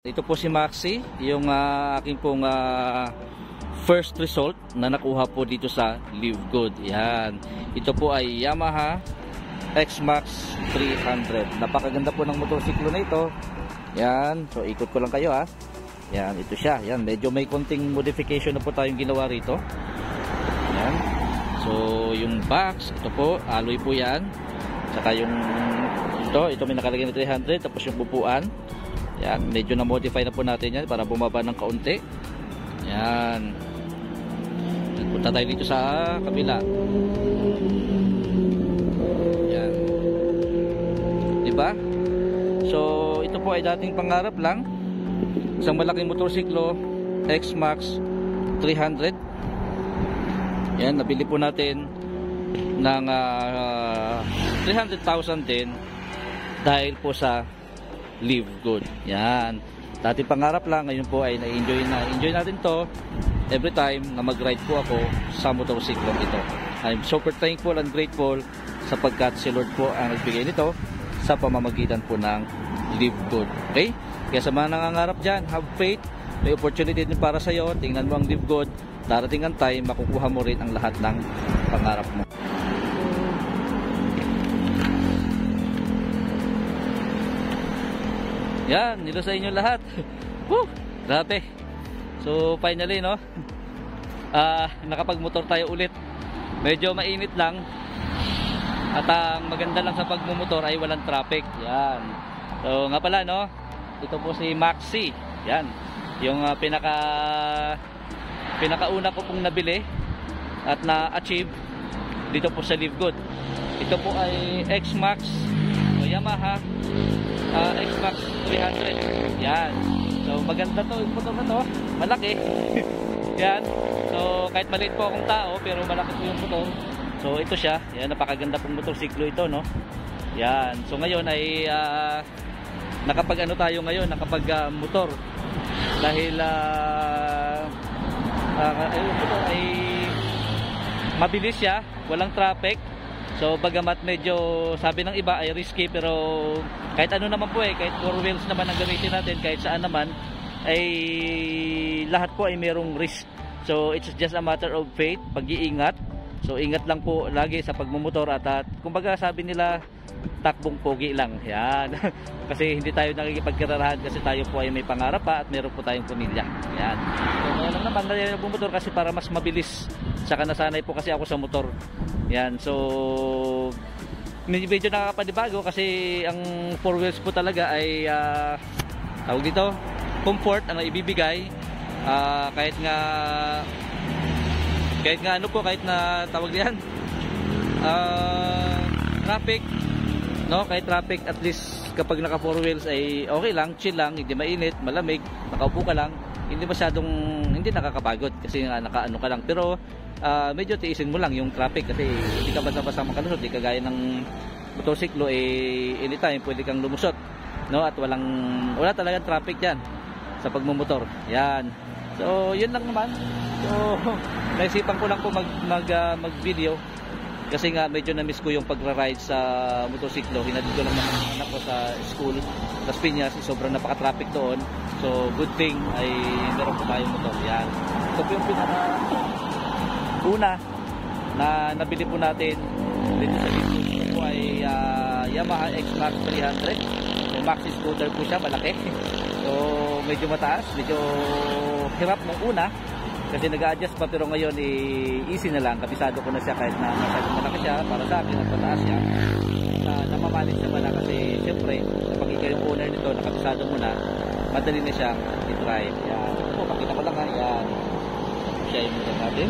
Ito po si Maxi, yung aking pong first result na nakuha po dito sa Live Good. Yan. Ito po ay Yamaha X-Max 300. Napakaganda po ng motorsiklo na ito. Yan. So ikot ko lang kayo ha. Yan, ito siya. Yan, medyo may konting modification na po tayong ginawa rito. Yan. So yung box, ito po, alloy po yan. Saka yung ito may nakalagay na 300. Tapos yung pupuan. Yan, medyo na-modify na po natin yan para bumaba ng kaunti. Yan. Punta tayo dito sa kabila. Yan. Diba? So, ito po ay dating pangarap lang. Isang malaking motorsiklo, X-Max 300. Yan, nabili po natin ng 300,000 din dahil po sa Live Good. Yan. Dati pangarap lang, ngayon po ay na-enjoy natin to every time na mag-ride po ako sa motorsiklo ito. I'm super thankful and grateful sapagkat si Lord po ang nagbigay nito sa pamamagitan po ng Live Good. Okay? Kaya sa mga nangangarap dyan, have faith. May opportunity din para sa iyo. Tingnan mo ang Live Good. Darating ang time, makukuha mo rin ang lahat ng pangarap mo. Yan, nilo sa inyo lahat. Woo! Grabe. So finally no, nakapagmotor tayo ulit. Medyo mainit lang. At ang maganda lang sa pagmumotor ay walang traffic. Yan. So nga pala no, ito po si Maxi. Yan. Yung pinakauna ko pong nabili at na-achieve dito po sa Live Good. Ito po ay X-Max o Yamaha X-Max 300. Yan. So maganda to, yung motor na to, malaki. Yan. So kahit maliit po akong tao pero malaki po yung motor. So ito siya. Yan, napakaganda pong motorsiklo ito no. Yan. So ngayon ay nakapag ano tayo ngayon, nakapag motor. Dahil yung motor ay mabilis siya, walang traffic. So bagamat medyo sabi ng iba ay risky, pero kahit ano naman po kahit 4 wheels naman ang gamitin natin, kahit saan naman ay lahat po ay merong risk. So it's just a matter of faith, pag-iingat. So ingat lang po lagi sa pagmumotor at kumbaga sabi nila takbong pogi lang. Yan. Kasi hindi tayo nakikipagkirarahan kasi tayo po ay may pangarap pa at meron po tayong pamilya. Yan. So kaya lang naman na bumotor kasi para mas mabilis. Saka nasanay po kasi ako sa motor. Yan. So medyo nakakapanibago kasi ang 4 wheels po talaga ay tawag dito, comfort ang ibibigay. Kahit nga ano po, kahit na tawag diyan traffic no, kahit traffic, at least kapag naka 4 wheels ay okay lang, chill lang, hindi mainit, malamig, nakaupo ka lang, hindi masyadong, hindi nakakapagod kasi nakaano ka lang. Pero medyo tiisin mo lang yung traffic kasi hindi ka basta-basta makalusot, hindi kagaya ng motorsiklo anytime pwede kang lumusot no, at wala talagang traffic diyan sa pagmumotor. Yan. So yun lang naman. So naisipan ko lang po mag video kasi nga medyo na-miss ko yung pagra-ride sa motorsiklo. Hinatid ko lang naman ang anak ko sa school Las Piñas, sobrang napaka-traffic doon. So good thing ay meron po tayong motor. Yan. Ito po yung una na nabili po natin dito sa Live Good. Ito po ay Yamaha X-Max 300. So maxi scooter po siya, malaki. So medyo mataas, medyo hirap nung una kasi nag-a-adjust pa, pero ngayon easy na lang, kabisado ko na siya kahit na masyadong malaki siya para sa akin at mataas siya. Namamalit naman na kasi siyempre kapag ikaw yung owner nito, nakabisado mo na, madali na siyang i-drive. Yan. Ito po, pakita ko lang ha. Yan. Siya yung motor natin.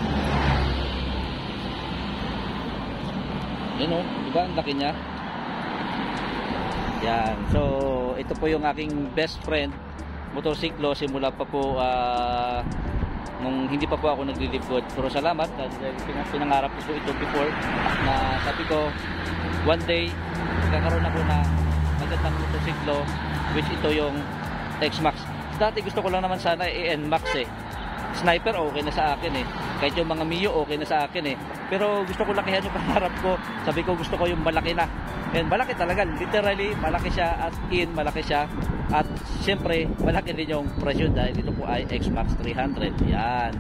Yan o, diba ang laki niya? Yan. So ito po yung aking best friend motorsiklo simula pa po nung hindi pa po ako nagli-Live Good. Pero salamat dahil pinangarap ko po ito before na sabi ko one day magkakaroon ako na magandang motorsiklo, which ito yung X-Max. Dati gusto ko lang naman sana NMAX Sniper okay na sa akin kahit yung mga Mio okay na sa akin pero gusto ko lakihan yung pangarap ko. Sabi ko gusto ko yung malaki na, and malaki talaga, literally malaki siya, as in malaki siya, at syempre malaki din yung presyo dahil ito po ay X-Max 300. Yan.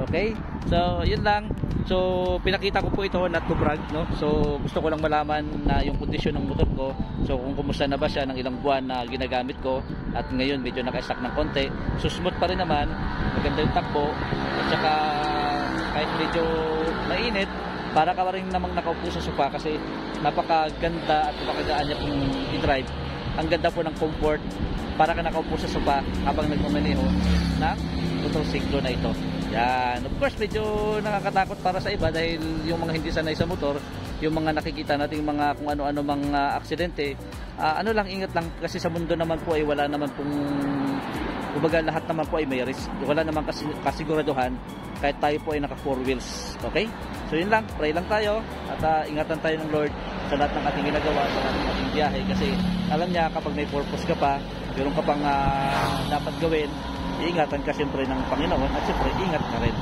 Okay? So, yun lang. So, pinakita ko po ito, not to brag, no? So, gusto ko lang malaman na yung kondisyon ng motor ko. So, kung kumusta na ba siya ng ilang buwan na ginagamit ko at ngayon medyo naka-stack ng konti. So, smooth pa rin naman. Maganda yung takbo. At saka kahit medyo mainit, para ka rin namang nakaupo sa sofa kasi napakaganda at napakagaan niya pong i-drive. Ang ganda po ng comfort. Para ka nakaupo sa sofa habang nagmamaneho ng motorsiklo na ito. Yan. Of course, medyo nakakatakot para sa iba dahil yung mga hindi sanay sa motor, yung mga nakikita nating mga kung ano-ano mga aksidente, ano lang, ingat lang kasi sa mundo naman po ay wala naman pong, kumbaga lahat naman po ay may risk. Wala naman kasiguraduhan kahit tayo po ay naka 4 wheels. Okay? So yun lang, pray lang tayo at ingatan tayo ng Lord sa lahat ng ating ginagawa, sa lahat ng ating biyahe kasi alam niya kapag may purpose ka pa, meron ka pang dapat gawin, iingatan ka siyempre ng Panginoon at siyempre ingat ka rin.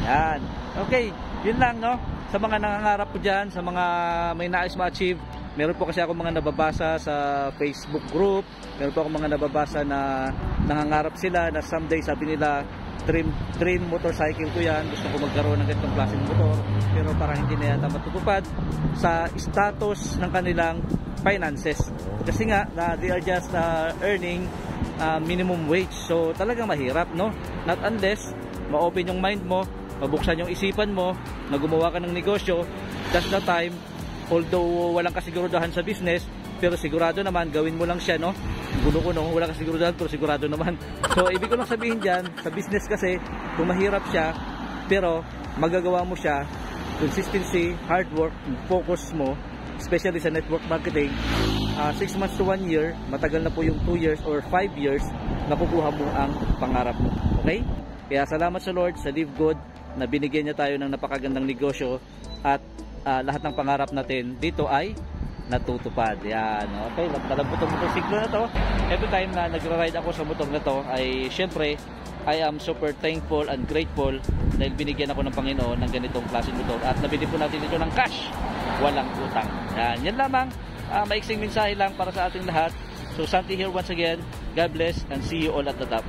Yan. Okay, yun lang, no? Sa mga nangangarap po dyan, sa mga may nais ma-achieve, meron po kasi ako mga nababasa sa Facebook group, meron po ako mga nababasa na nangangarap sila na someday sabi nila, dream motorcycle ko yan, gusto ko magkaroon ng ganitong klaseng motor, pero parang hindi na yata matutupad sa status ng kanilang finances. Kasi nga, they are just earning minimum wage. So talagang mahirap, no? Not unless ma-open yung mind mo, mabuksan yung isipan mo, na gumawa ka ng negosyo, that's the time. Although walang kasiguraduhan sa business, pero sigurado naman gawin mo lang siya, no? Gulo ko, no? Walang kasiguraduhan pero sigurado naman. So ibig ko lang sabihin dyan, sa business kasi kung mahirap siya, pero magagawa mo siya, consistency, hard work, focus mo, especially sa network marketing, 6 months to 1 year, matagal na po yung 2 years or 5 years, nakukuha mo ang pangarap mo. Okay? Kaya salamat sa Lord, sa Live Good, na binigyan niya tayo ng napakagandang negosyo at lahat ng pangarap natin dito ay natutupad. Yan. Okay, nagdalab itong motorsiklo na to. Every time na nagra-ride ako sa motor na to, ay syempre, I am super thankful and grateful dahil binigyan ako ng Panginoon ng ganitong klaseng motor at nabili po natin ito ng cash. Walang utang. Yan. Yan lamang. Maiksing mensahe lang para sa ating lahat. So, Santi here once again. God bless and see you all at the top.